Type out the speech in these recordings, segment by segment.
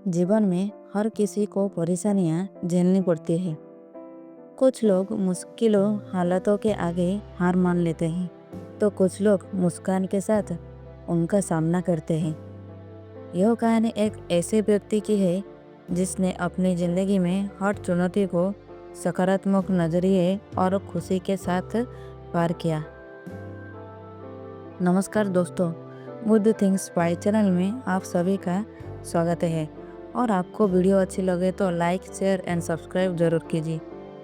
जीवन में हर किसी को परेशानियां झेलनी पड़ती है। कुछ लोग मुश्किलों हालातों के आगे हार मान लेते हैं, तो कुछ लोग मुस्कान के साथ उनका सामना करते हैं। यह कहानी एक ऐसे व्यक्ति की है जिसने अपनी ज़िंदगी में हर चुनौती को सकारात्मक नज़रिए और खुशी के साथ पार किया। नमस्कार दोस्तों, गुड थिंग्स बाय चैनल में आप सभी का स्वागत है। और आपको वीडियो अच्छी लगे तो लाइक, शेयर एंड सब्सक्राइब जरूर कीजिए।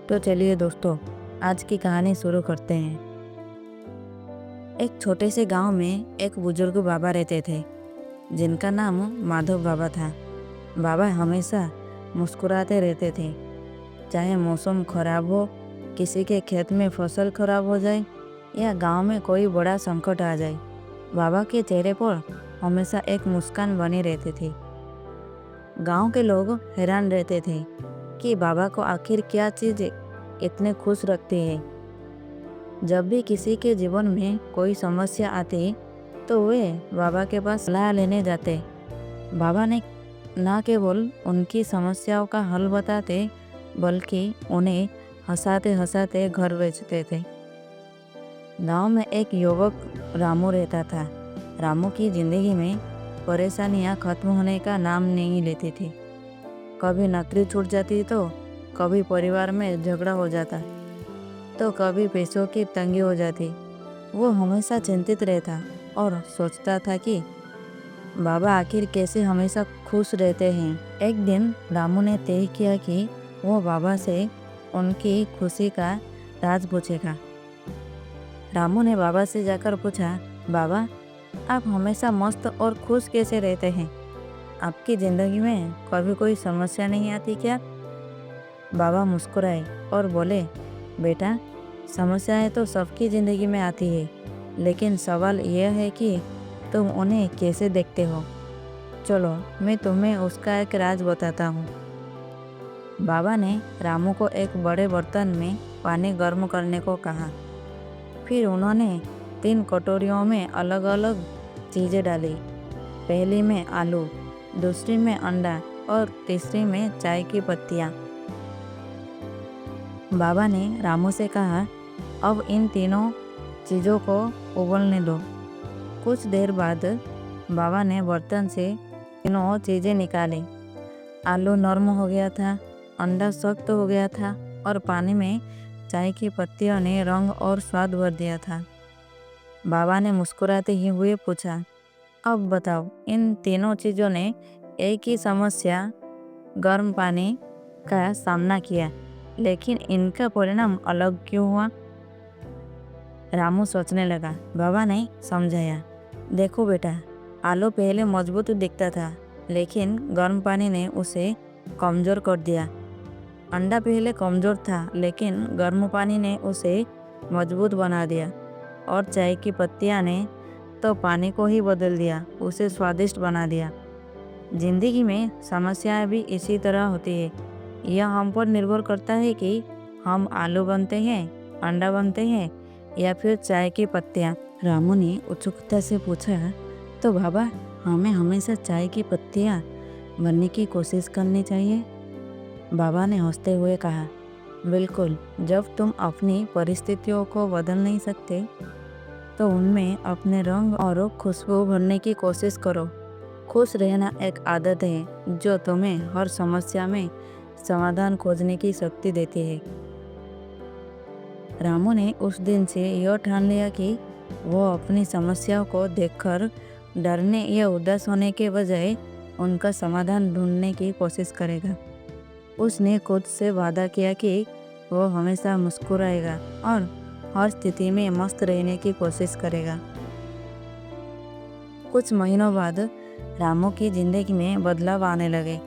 तो चलिए दोस्तों, आज की कहानी शुरू करते हैं। एक छोटे से गांव में एक बुजुर्ग बाबा रहते थे जिनका नाम माधव बाबा था। बाबा हमेशा मुस्कुराते रहते थे, चाहे मौसम खराब हो, किसी के खेत में फसल खराब हो जाए या गांव में कोई बड़ा संकट आ जाए। बाबा के चेहरे पर हमेशा एक मुस्कान बनी रहती थी। गांव के लोग हैरान रहते थे कि बाबा को आखिर क्या चीज़ इतने खुश रखती है। जब भी किसी के जीवन में कोई समस्या आती तो वे बाबा के पास सलाह लेने जाते। बाबा ने न केवल उनकी समस्याओं का हल बताते बल्कि उन्हें हंसाते हंसाते घर भेजते थे। गांव में एक युवक रामू रहता था। रामू की जिंदगी में परेशानियां खत्म होने का नाम नहीं लेती थी। कभी नौकरी छूट जाती तो कभी परिवार में झगड़ा हो जाता, तो कभी पैसों की तंगी हो जाती। वो हमेशा चिंतित रहता और सोचता था कि बाबा आखिर कैसे हमेशा खुश रहते हैं। एक दिन रामू ने तय किया कि वो बाबा से उनकी खुशी का राज पूछेगा। रामू ने बाबा से जाकर पूछा, बाबा आप हमेशा मस्त और खुश कैसे रहते हैं? आपकी ज़िंदगी में कभी कोई समस्या नहीं आती क्या? बाबा मुस्कुराए और बोले, बेटा समस्याएं तो सबकी ज़िंदगी में आती है, लेकिन सवाल यह है कि तुम उन्हें कैसे देखते हो। चलो मैं तुम्हें उसका एक राज बताता हूँ। बाबा ने रामू को एक बड़े बर्तन में पानी गर्म करने को कहा। फिर उन्होंने 3 कटोरियों में अलग अलग चीज़ें डाली। पहली में आलू, दूसरी में अंडा और तीसरी में चाय की पत्तियाँ। बाबा ने रामू से कहा, अब इन तीनों चीज़ों को उबलने दो। कुछ देर बाद बाबा ने बर्तन से तीनों चीज़ें निकाली। आलू नरम हो गया था, अंडा सख्त हो गया था और पानी में चाय की पत्तियों ने रंग और स्वाद भर दिया था। बाबा ने मुस्कुराते ही हुए पूछा, अब बताओ इन तीनों चीज़ों ने एक ही समस्या गर्म पानी का सामना किया, लेकिन इनका परिणाम अलग क्यों हुआ? रामू सोचने लगा। बाबा ने समझाया, देखो बेटा, आलू पहले मजबूत दिखता था, लेकिन गर्म पानी ने उसे कमज़ोर कर दिया। अंडा पहले कमज़ोर था, लेकिन गर्म पानी ने उसे मजबूत बना दिया। और चाय की पत्तियाँ ने तो पानी को ही बदल दिया, उसे स्वादिष्ट बना दिया। जिंदगी में समस्याएं भी इसी तरह होती है। यह हम पर निर्भर करता है कि हम आलू बनते हैं, अंडा बनते हैं या फिर चाय की पत्तियाँ। रामू ने उत्सुकता से पूछा, तो बाबा हमें हमेशा चाय की पत्तियाँ बनने की कोशिश करनी चाहिए? बाबा ने हंसते हुए कहा, बिल्कुल। जब तुम अपनी परिस्थितियों को बदल नहीं सकते तो उनमें अपने रंग और खुशबू भरने की कोशिश करो। खुश रहना एक आदत है जो तुम्हें हर समस्या में समाधान खोजने की शक्ति देती है। रामू ने उस दिन से यह ठान लिया कि वो अपनी समस्याओं को देखकर डरने या उदास होने के बजाय उनका समाधान ढूंढने की कोशिश करेगा। उसने खुद से वादा किया कि वो हमेशा मुस्कुराएगा और हर स्थिति में मस्त रहने की कोशिश करेगा। कुछ महीनों बाद रामू की जिंदगी में बदलाव आने लगे।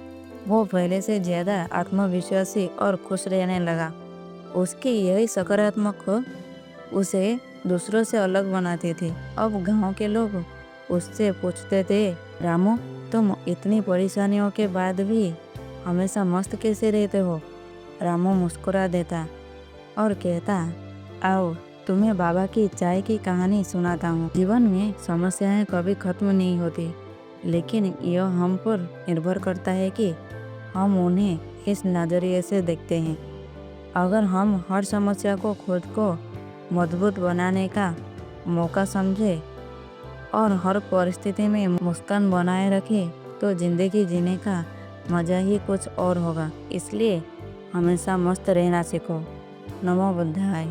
वो पहले से ज़्यादा आत्मविश्वासी और खुश रहने लगा। उसकी यही सकारात्मक उसे दूसरों से अलग बनाती थी। अब गांव के लोग उससे पूछते थे, रामू तुम इतनी परेशानियों के बाद भी हमेशा मस्त कैसे रहते हो? रामू मुस्कुरा देता और कहता, आओ तुम्हें बाबा की चाय की कहानी सुनाता हूँ। जीवन में समस्याएं कभी खत्म नहीं होती, लेकिन यह हम पर निर्भर करता है कि हम उन्हें किस नज़रिए से देखते हैं। अगर हम हर समस्या को खुद को मजबूत बनाने का मौका समझे और हर परिस्थिति में मुस्कान बनाए रखें तो ज़िंदगी जीने का मज़ा ही कुछ और होगा। इसलिए हमेशा मस्त रहना सीखो। नमो बुद्धाय।